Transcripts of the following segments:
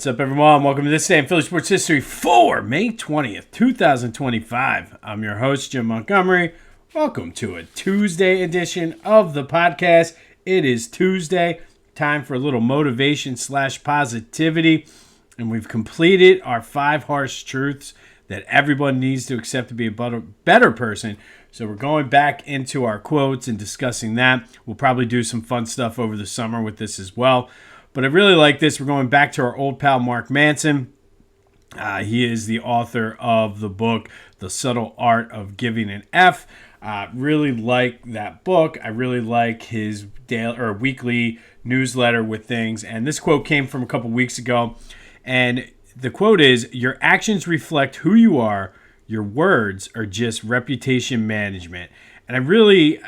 What's up, everyone? Welcome to this day in Philly sports history for May 20th, 2025. I'm your host, Jim Montgomery. Welcome to a Tuesday edition of the podcast. It is Tuesday, time for a little motivation / positivity, and we've completed our 5 harsh truths that everyone needs to accept to be a better person. So we're going back into our quotes and discussing that. We'll probably do some fun stuff over the summer with this as well. But I really like this. We're going back to our old pal, Mark Manson. He is the author of the book, The Subtle Art of Giving an F. Really like that book. I really like his daily or weekly newsletter with things. And this quote came from a couple weeks ago. And the quote is, "Your actions reflect who you are. Your words are just reputation management." And I really,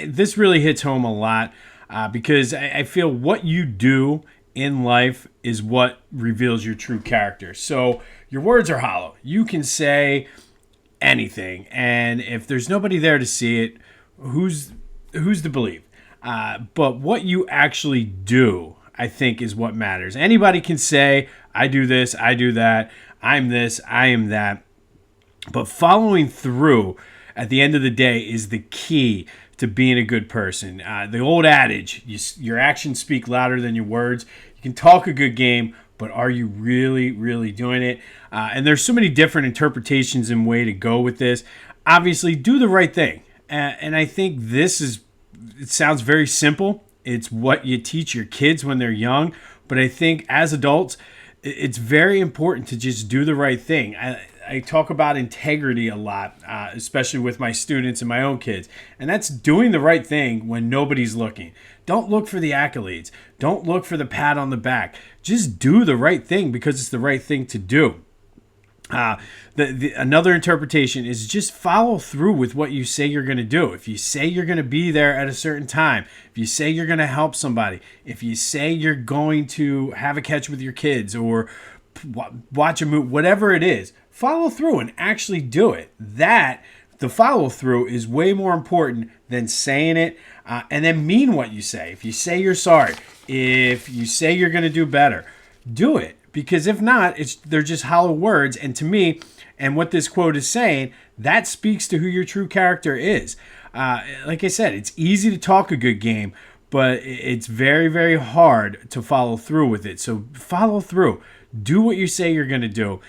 this really hits home a lot. Because I feel what you do in life is what reveals your true character. So your words are hollow. You can say anything, and if there's nobody there to see it, who's to believe? But what you actually do, I think, is what matters. Anybody can say, I do this, I do that, I'm this, I am that. But following through at the end of the day is the key to being a good person. The old adage, your actions speak louder than your words. You can talk a good game, but are you really, really doing it? And there's so many different interpretations and way to go with this. Obviously, do the right thing. And I think it sounds very simple. It's what you teach your kids when they're young. But I think as adults, it's very important to just do the right thing. I talk about integrity a lot, especially with my students and my own kids. And that's doing the right thing when nobody's looking. Don't look for the accolades. Don't look for the pat on the back. Just do the right thing because it's the right thing to do. Another interpretation is just follow through with what you say you're going to do. If you say you're going to be there at a certain time, if you say you're going to help somebody, if you say you're going to have a catch with your kids or watch a movie, whatever it is, follow through and actually do it. The follow through is way more important than saying it and then mean what you say. If you say you're sorry, if you say you're going to do better, do it. Because if not, they're just hollow words. And to me, and what this quote is saying, that speaks to who your true character is. Like I said, it's easy to talk a good game, but it's very, very hard to follow through with it. So follow through. Do what you say you're going to do.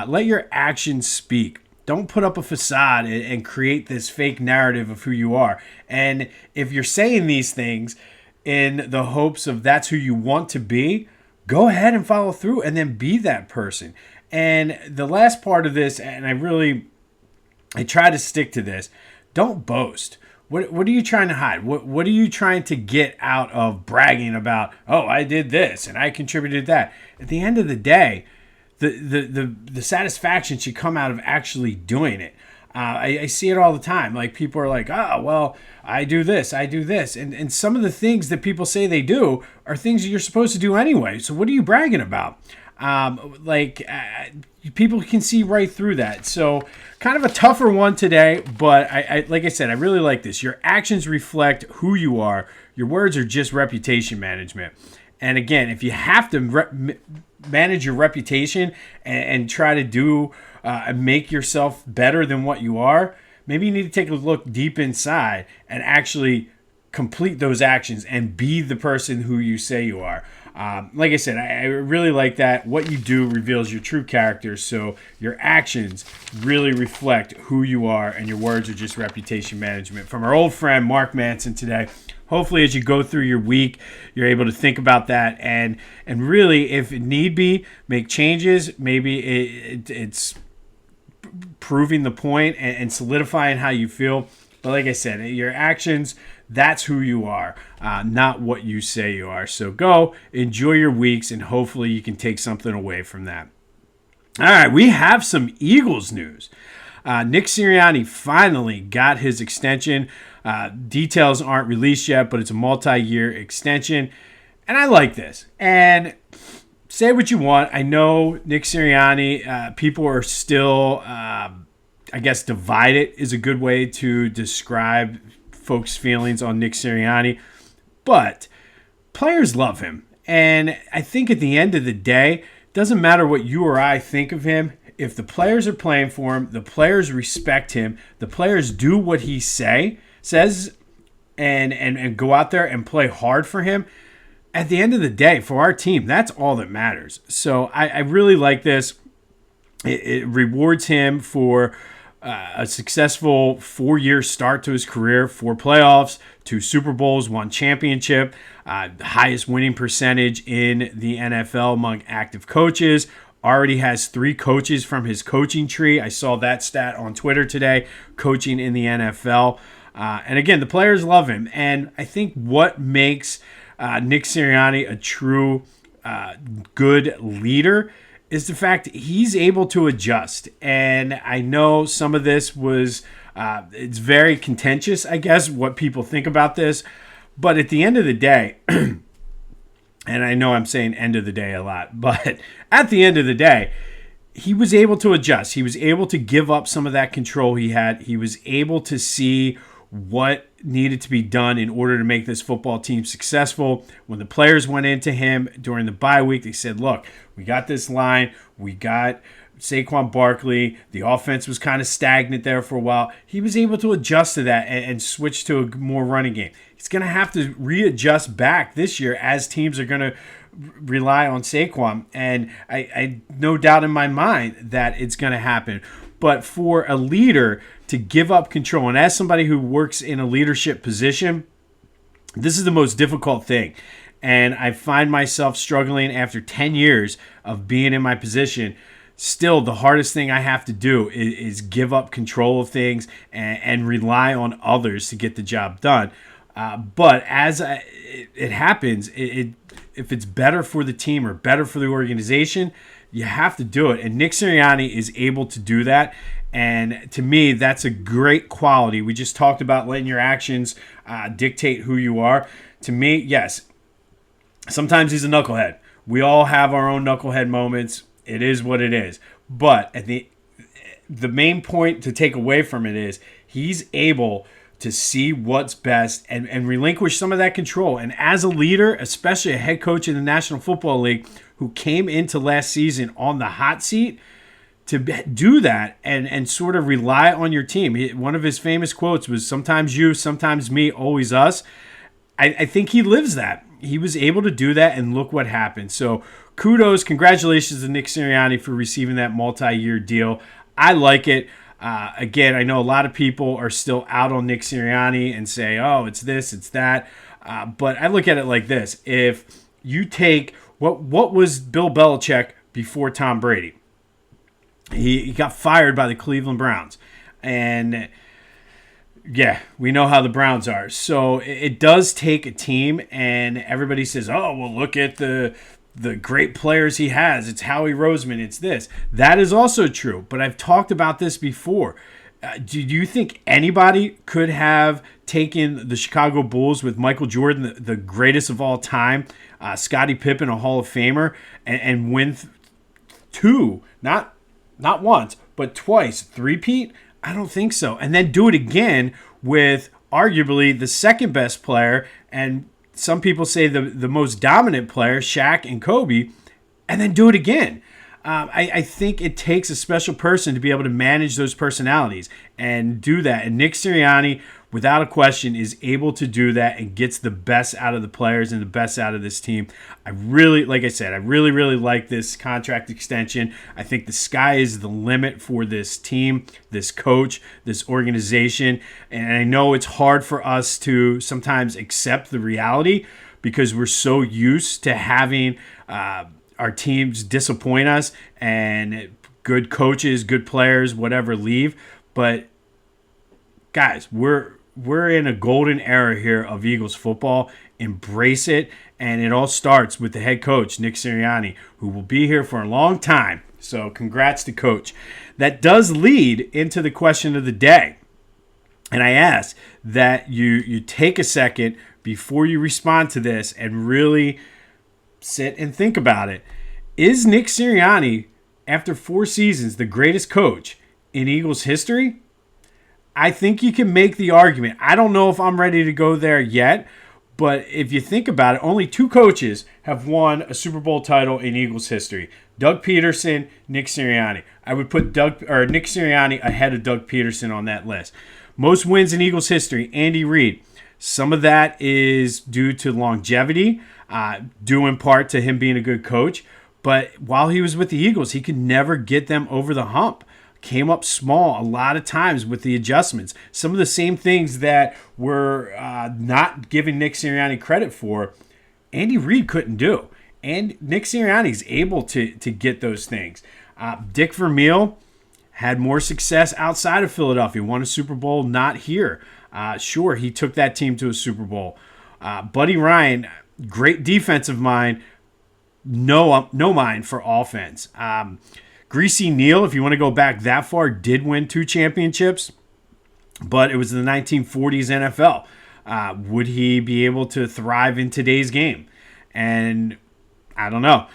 Let your actions speak. Don't put up a facade and create this fake narrative of who you are. And if you're saying these things in the hopes of that's who you want to be, go ahead and follow through and then be that person. And the last part of this, and I try to stick to this, don't boast. What are you trying to hide? What are you trying to get out of bragging about, oh, I did this and I contributed that? At the end of the day, the satisfaction should come out of actually doing it. I see it all the time. Like people are like, oh, well, I do this. And some of the things that people say they do are things that you're supposed to do anyway. So what are you bragging about? People can see right through that. So kind of a tougher one today, but I like I said, I really like this. Your actions reflect who you are. Your words are just reputation management. And again, if you have to manage your reputation and try to do make yourself better than what you are, maybe you need to take a look deep inside and actually complete those actions and be the person who you say you are. Like I said, I really like that. What you do reveals your true character, so your actions really reflect who you are, and your words are just reputation management. From our old friend Mark Manson today. Hopefully, as you go through your week, you're able to think about that and really, if need be, make changes. Maybe it's proving the point and solidifying how you feel. But like I said, your actions, that's who you are, not what you say you are. So go, enjoy your weeks, and hopefully you can take something away from that. All right, we have some Eagles news. Nick Sirianni finally got his extension. Details aren't released yet, but it's a multi-year extension. And I like this. And say what you want. I know Nick Sirianni, people are still, divided is a good way to describe folks' feelings on Nick Sirianni. But players love him. And I think at the end of the day, doesn't matter what you or I think of him. If the players are playing for him, the players respect him, the players do what he says, and go out there and play hard for him, at the end of the day, for our team, that's all that matters. So I really like this. It rewards him for a successful 4-year start to his career, 4 playoffs, 2 Super Bowls, 1 championship, the highest winning percentage in the NFL among active coaches. Already has 3 coaches from his coaching tree. I saw that stat on Twitter today, coaching in the NFL. And again, the players love him. And I think what makes Nick Sirianni a true good leader is the fact that he's able to adjust. And I know some of this was, it's very contentious, I guess, what people think about this. But at the end of the day, and I know I'm saying end of the day a lot, but at the end of the day, he was able to adjust. He was able to give up some of that control he had. He was able to see what needed to be done in order to make this football team successful. When the players went into him during the bye week, they said, look, we got this line. We got Saquon Barkley. The offense was kind of stagnant there for a while. He was able to adjust to that and switch to a more running game. He's going to have to readjust back this year as teams are going to rely on Saquon. And I no doubt in my mind that it's going to happen. But for a leader to give up control, and as somebody who works in a leadership position, this is the most difficult thing. And I find myself struggling after 10 years of being in my position. Still, the hardest thing I have to do is give up control of things and rely on others to get the job done. But as it happens, if it's better for the team or better for the organization, you have to do it. And Nick Sirianni is able to do that. And to me, that's a great quality. We just talked about letting your actions dictate who you are. To me, yes, sometimes he's a knucklehead. We all have our own knucklehead moments. It is what it is. But at the main point to take away from it is he's able to see what's best and relinquish some of that control. And as a leader, especially a head coach in the National Football League who came into last season on the hot seat, to do that and sort of rely on your team. One of his famous quotes was, sometimes you, sometimes me, always us. I think he lives that. He was able to do that, and look what happened. So kudos, congratulations to Nick Sirianni for receiving that multi-year deal. I like it. Again, I know a lot of people are still out on Nick Sirianni and say, oh, it's this, it's that. But I look at it like this. If you take, what was Bill Belichick before Tom Brady? He got fired by the Cleveland Browns. And yeah, we know how the Browns are. So it does take a team, and everybody says, oh, well, look at the great players he has. It's Howie Roseman. It's this. That is also true. But I've talked about this before. Do you think anybody could have taken the Chicago Bulls with Michael Jordan, the greatest of all time, Scottie Pippen, a Hall of Famer, and win 2, not once, but twice, 3-peat? I don't think so. And then do it again with arguably the second best player, and some people say the most dominant player, Shaq and Kobe, and then do it again. I think it takes a special person to be able to manage those personalities and do that. And Nick Sirianni, without a question, is able to do that and gets the best out of the players and the best out of this team. Like I said, I really, really like this contract extension. I think the sky is the limit for this team, this coach, this organization. And I know it's hard for us to sometimes accept the reality because we're so used to having our teams disappoint us and good coaches, good players, whatever, leave. But guys, we're in a golden era here of Eagles football. Embrace it. And it all starts with the head coach, Nick Sirianni, who will be here for a long time. So congrats to Coach. That does lead into the question of the day. And I ask that you take a second before you respond to this and really sit and think about it. Is Nick Sirianni, after 4 seasons, the greatest coach in Eagles history? I think you can make the argument. I don't know if I'm ready to go there yet, but if you think about it, only 2 coaches have won a Super Bowl title in Eagles history. Doug Peterson, Nick Sirianni. I would put Nick Sirianni ahead of Doug Peterson on that list. Most wins in Eagles history, Andy Reid. Some of that is due to longevity, due in part to him being a good coach. But while he was with the Eagles, he could never get them over the hump. Came up small a lot of times with the adjustments. Some of the same things that were not giving Nick Sirianni credit for, Andy Reid couldn't do. And Nick Sirianni's able to get those things. Dick Vermeil had more success outside of Philadelphia. Won a Super Bowl, not here. Sure, he took that team to a Super Bowl. Buddy Ryan, great defensive mind, no mind for offense. Greasy Neal, if you want to go back that far, did win 2 championships, but it was the 1940s NFL. Would he be able to thrive in today's game? And I don't know.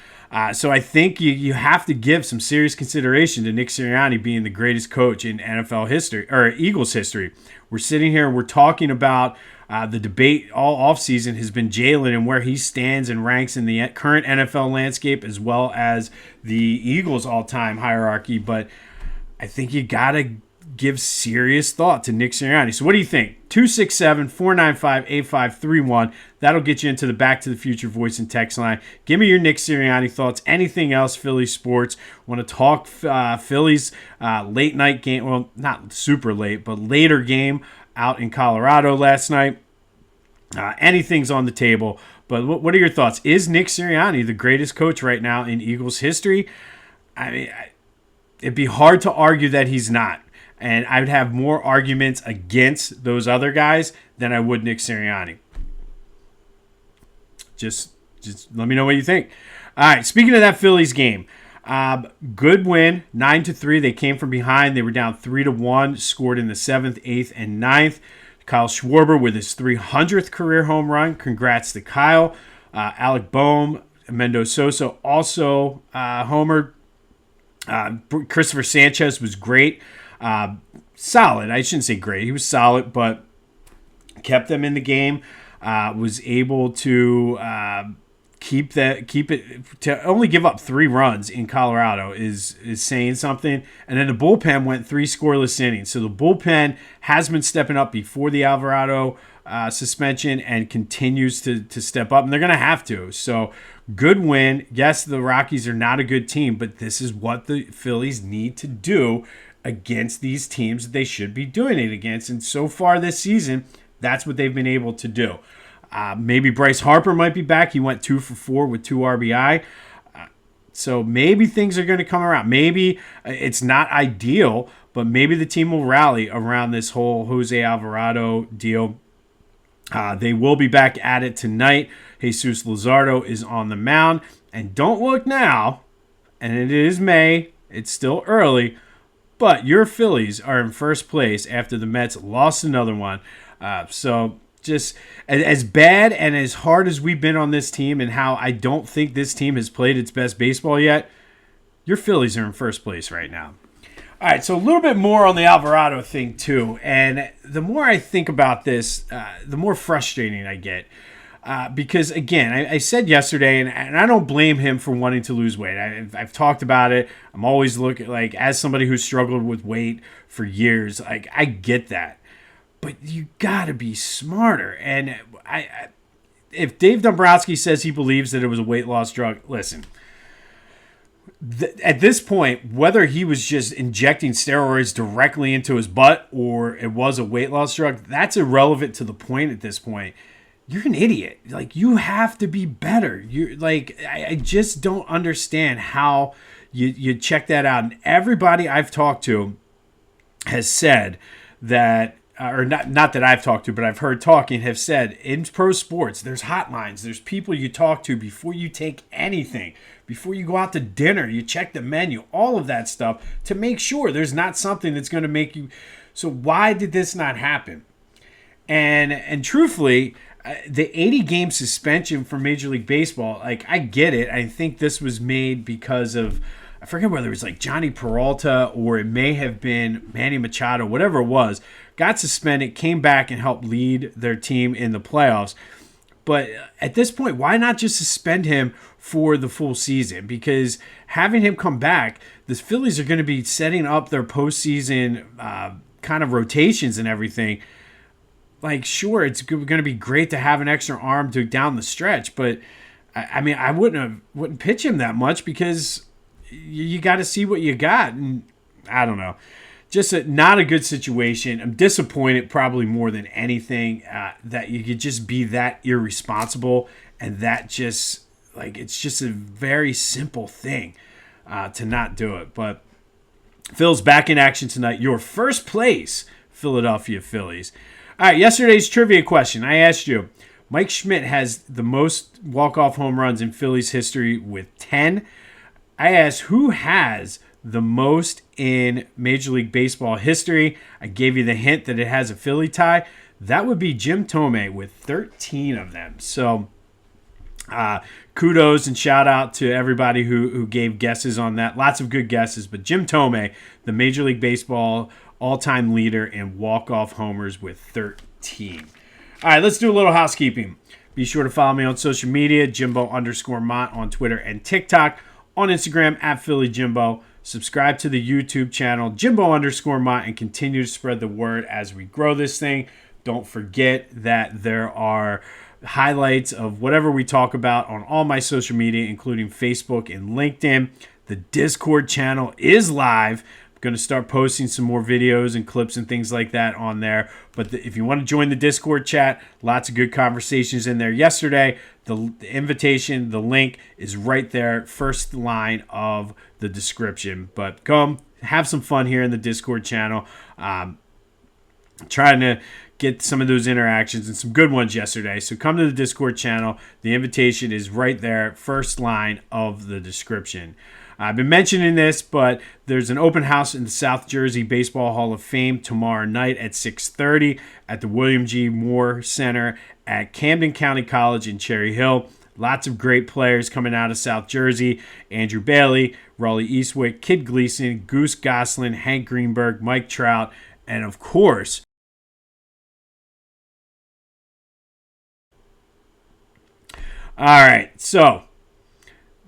So I think you have to give some serious consideration to Nick Sirianni being the greatest coach in NFL history or Eagles history. We're sitting here, we're talking about the debate all offseason has been Jalen and where he stands and ranks in the current NFL landscape as well as the Eagles all-time hierarchy. But I think you got to give serious thought to Nick Sirianni. So what do you think? 267-495-8531. That'll get you into the Back to the Future voice and text line. Give me your Nick Sirianni thoughts. Anything else Philly sports? Want to talk Phillies late night game? Well, not super late, but later game out in Colorado last night. Anything's on the table. But what are your thoughts? Is Nick Sirianni the greatest coach right now in Eagles history? I mean, it'd be hard to argue that he's not. And I would have more arguments against those other guys than I would Nick Sirianni. Just let me know what you think. All right, speaking of that Phillies game, good win, 9-3. They came from behind. They were down 3-1, scored in the 7th, 8th, and 9th. Kyle Scwharber with his 300th career home run. Congrats to Kyle. Alec Boehm, Mendoza also homered. Christopher Sanchez was great. Solid. I shouldn't say great. He was solid, but kept them in the game. Was able to keep it to only give up 3 runs in Colorado is saying something. And then the bullpen went 3 scoreless innings. So the bullpen has been stepping up before the Alvarado suspension and continues to step up, and they're going to have to. So good win. Yes, the Rockies are not a good team, but this is what the Phillies need to do against these teams that they should be doing it against. And so far this season, that's what they've been able to do. Maybe Bryce Harper might be back. He went 2 for 4 with 2 RBI. So maybe things are going to come around. Maybe it's not ideal, but maybe the team will rally around this whole Jose Alvarado deal. They will be back at it tonight. Jesus Luzardo is on the mound. And don't look now, and it is May. It's still early. But your Phillies are in first place after the Mets lost another one. So just as bad and as hard as we've been on this team and how I don't think this team has played its best baseball yet, your Phillies are in first place right now. All right, so a little bit more on the Alvarado thing too. And the more I think about this, the more frustrating I get. Because, again, I said yesterday, and I don't blame him for wanting to lose weight. I've talked about it. I'm always looking, like, as somebody who's struggled with weight for years, like, I get that. But you got to be smarter. And if Dave Dombrowski says he believes that it was a weight loss drug, listen. At this point, whether he was just injecting steroids directly into his butt or it was a weight loss drug, that's irrelevant to the point at this point. You're an idiot. Like, you have to be better. You're like, I just don't understand how you check that out. And everybody I've talked to has said that, or not that I've talked to, but I've heard talking, have said in pro sports, there's hotlines, there's people you talk to before you take anything, before you go out to dinner, you check the menu, all of that stuff to make sure there's not something that's going to make you. So why did this not happen? And truthfully, the 80-game suspension for Major League Baseball, like, I get it. I think this was made because of, I forget whether it was like Johnny Peralta or it may have been Manny Machado, whatever it was, got suspended, came back and helped lead their team in the playoffs. But at this point, why not just suspend him for the full season? Because having him come back, the Phillies are going to be setting up their postseason kind of rotations and everything. Like, sure, it's going to be great to have an extra arm to down the stretch, but I mean, I wouldn't pitch him that much because you got to see what you got, and I don't know. Just not a good situation. I'm disappointed probably more than anything that you could just be that irresponsible, and that just, like, it's just a very simple thing to not do it. But Phil's back in action tonight. Your first place, Philadelphia Phillies. All right, yesterday's trivia question. I asked you, Mike Schmidt has the most walk-off home runs in Phillies history with 10. I asked who has the most in Major League Baseball history. I gave you the hint that it has a Philly tie. That would be Jim Thome with 13 of them. So kudos and shout out to everybody who gave guesses on that. Lots of good guesses. But Jim Thome, the Major League Baseball all-time leader in walk-off homers with 13. All right, let's do a little housekeeping. Be sure to follow me on social media, Jimbo_Mott on Twitter and TikTok. On Instagram, @PhillyJimbo. Subscribe to the YouTube channel, Jimbo_Mott, and continue to spread the word as we grow this thing. Don't forget that there are highlights of whatever we talk about on all my social media, including Facebook and LinkedIn. The Discord channel is live. I'm going to start posting some more videos and clips and things like that on there. But if you want to join the Discord chat, lots of good conversations in there yesterday. The invitation, the link is right there, first line of the description. But come have some fun here in the Discord channel. Trying to get some of those interactions and some good ones yesterday. So come to the Discord channel. The invitation is right there, first line of the description. I've been mentioning this, but there's an open house in the South Jersey Baseball Hall of Fame tomorrow night at 6:30 at the William G. Moore Center at Camden County College in Cherry Hill. Lots of great players coming out of South Jersey. Andrew Bailey, Raleigh Eastwick, Kid Gleason, Goose Goslin, Hank Greenberg, Mike Trout, and of course, all right, so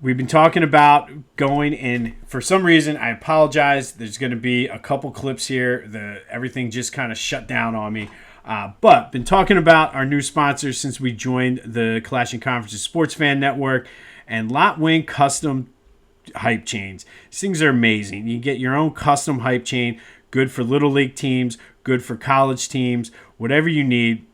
we've been talking about going in. For some reason, I apologize. There's going to be a couple clips here. Everything just kind of shut down on me. But been talking about our new sponsors since we joined the Clash and Conferences Sports Fan Network, and Lot Wing Custom Hype Chains. These things are amazing. You get your own custom hype chain, good for little league teams, good for college teams, whatever you need.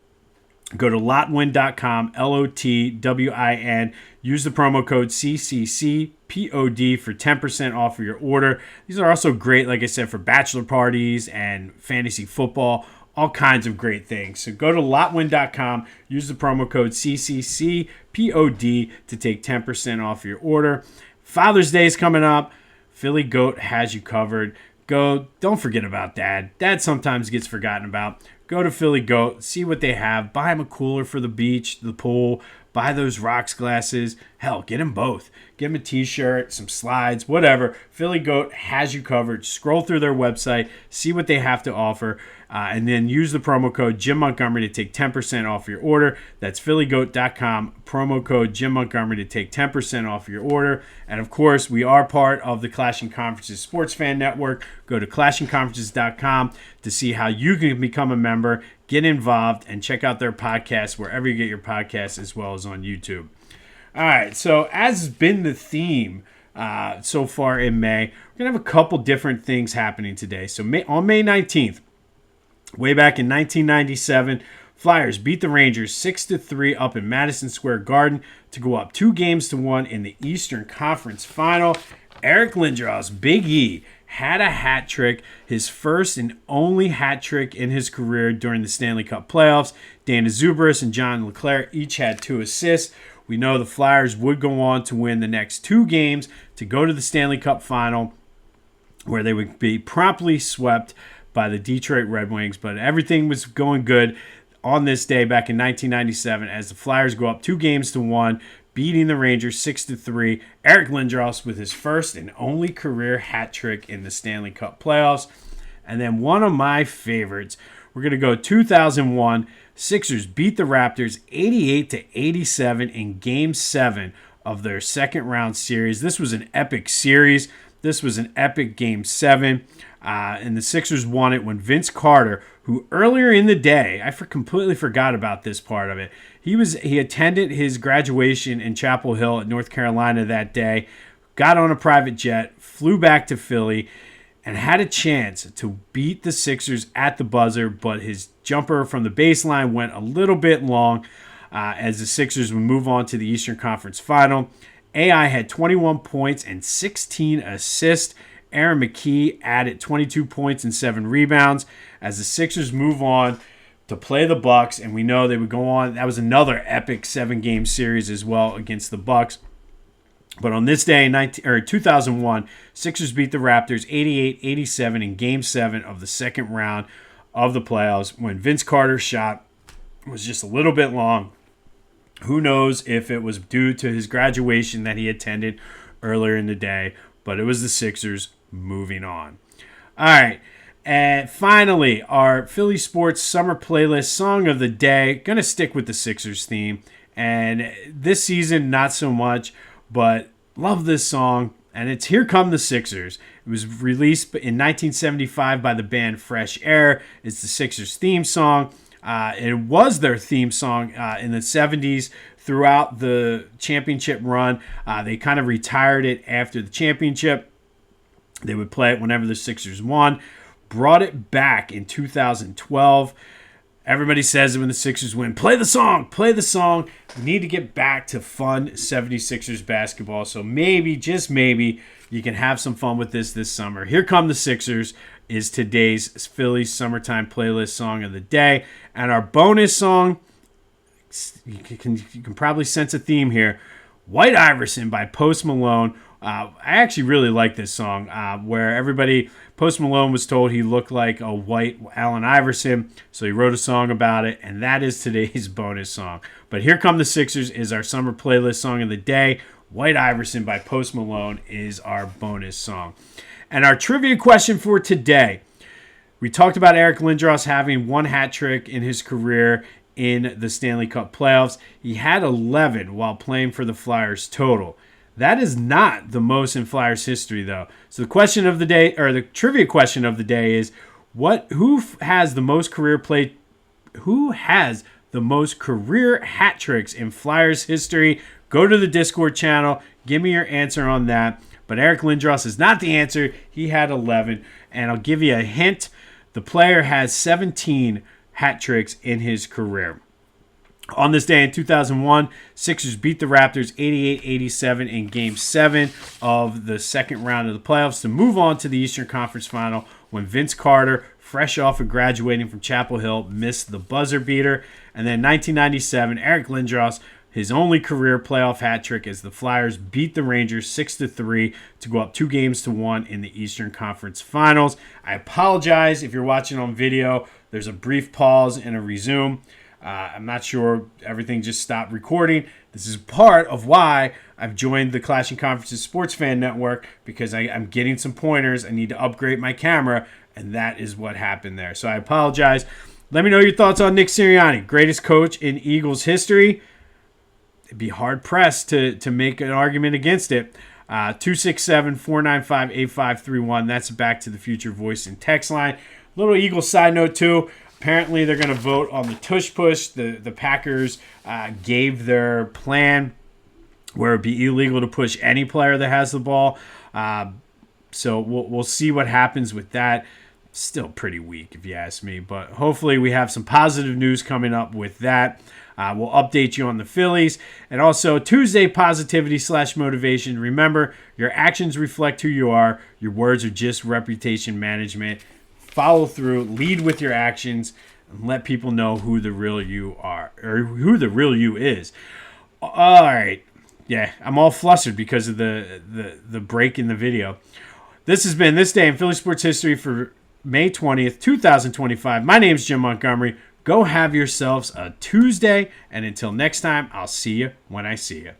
Go to lotwin.com, LOTWIN. Use the promo code CCCPOD for 10% off of your order. These are also great, like I said, for bachelor parties and fantasy football, all kinds of great things. So go to lotwin.com, use the promo code CCCPOD to take 10% off your order. Father's Day is coming up. Philly Goat has you covered. Go, don't forget about Dad. Dad sometimes gets forgotten about. Go to Philly Goat, see what they have. Buy him a cooler for the beach, the pool. Buy those rocks glasses. Hell, get him both. Get him a t-shirt, some slides, whatever. Philly Goat has you covered. Scroll through their website, see what they have to offer, and then use the promo code Jim Montgomery to take 10% off your order. That's phillygoat.com, promo code Jim Montgomery to take 10% off your order. And of course, we are part of the Clash and Conferences Sports Fan Network. Go to clashandconferences.com to see how you can become a member, get involved, and check out their podcasts wherever you get your podcasts, as well as on YouTube. All right, so as has been the theme so far in May, we're going to have a couple different things happening today. So on May 19th, way back in 1997, Flyers beat the Rangers 6-3 up in Madison Square Garden to go up 2-1 in the Eastern Conference Final. Eric Lindros, Big E, had a hat trick, his first and only hat trick in his career during the Stanley Cup playoffs. Dana Zubris and John LeClaire each had 2 assists. We know the Flyers would go on to win the next 2 games to go to the Stanley Cup Final, where they would be promptly swept by the Detroit Red Wings. But everything was going good on this day back in 1997 as the Flyers go up 2-1, beating the Rangers 6-3. Eric Lindros with his first and only career hat trick in the Stanley Cup playoffs. And then one of my favorites, we're going to go 2001. Sixers beat the Raptors 88-87 in Game 7 of their second round series. This was an epic series. This was an epic Game 7. And the Sixers won it when Vince Carter, who earlier in the day, I completely forgot about this part of it. He attended his graduation in Chapel Hill at North Carolina that day, got on a private jet, flew back to Philly, and had a chance to beat the Sixers at the buzzer, but his jumper from the baseline went a little bit long as the Sixers would move on to the Eastern Conference Final. AI had 21 points and 16 assists. Aaron McKee added 22 points and 7 rebounds as the Sixers move on to play the Bucks, and we know they would go on. That was another epic 7-game series as well against the Bucks. But on this day, 2001, Sixers beat the Raptors 88-87 in Game 7 of the second round of the playoffs when Vince Carter's shot was just a little bit long. Who knows if it was due to his graduation that he attended earlier in the day, but it was the Sixers moving on. All right, and finally, our Philly Sports Summer Playlist Song of the Day. Going to stick with the Sixers theme, and this season, not so much, but love this song, and it's Here Come the Sixers. It was released in 1975 by the band Fresh Air. It's the Sixers theme song. It was their theme song in the 70s throughout the championship run. They kind of retired it after the championship. They would play it whenever the Sixers won. Brought it back in 2012. Everybody says it when the Sixers win. Play the song. Play the song. We need to get back to fun 76ers basketball. So maybe, just maybe, you can have some fun with this summer. Here Come the Sixers is today's Phillies Summertime Playlist Song of the Day. And our bonus song, you can probably sense a theme here. White Iverson by Post Malone. I actually really like this song where Post Malone was told he looked like a white Allen Iverson, so he wrote a song about it, and that is today's bonus song. But Here Come the Sixers is our summer playlist song of the day. White Iverson by Post Malone is our bonus song. And our trivia question for today, we talked about Eric Lindros having 1 hat trick in his career in the Stanley Cup playoffs. He had 11 while playing for the Flyers total. That is not the most in Flyers history, though. So the question of the day, or the trivia question of the day, is who has the most career hat tricks in Flyers history? Go to the Discord channel. Give me your answer on that. But Eric Lindros is not the answer. He had 11, and I'll give you a hint. The player has 17 hat tricks in his career. On this day in 2001, Sixers beat the Raptors 88-87 in Game 7 of the second round of the playoffs to move on to the Eastern Conference Final when Vince Carter, fresh off of graduating from Chapel Hill, missed the buzzer beater. And then 1997, Eric Lindros, his only career playoff hat trick as the Flyers beat the Rangers 6-3 to go up 2-1 in the Eastern Conference Finals. I apologize if you're watching on video. There's a brief pause and a resume. I'm not sure. Everything just stopped recording. This is part of why I've joined the Clashing Conferences Sports Fan Network, because I'm getting some pointers. I need to upgrade my camera, and that is what happened there. So I apologize. Let me know your thoughts on Nick Sirianni, greatest coach in Eagles history. It'd be hard-pressed to make an argument against it. 267-495-8531. That's a Back to the Future voice and text line. Little Eagles side note, too. Apparently, they're going to vote on the tush push. The Packers gave their plan where it would be illegal to push any player that has the ball. So we'll see what happens with that. Still pretty weak, if you ask me. But hopefully we have some positive news coming up with that. We'll update you on the Phillies. And also, Tuesday positivity/motivation. Remember, your actions reflect who you are. Your words are just reputation management. Follow through, lead with your actions, and let people know who the real you are, or who the real you is. All right. Yeah, I'm all flustered because of the break in the video. This has been This Day in Philly Sports History for May 20th, 2025. My name's Jim Montgomery. Go have yourselves a Tuesday, and until next time, I'll see you when I see you.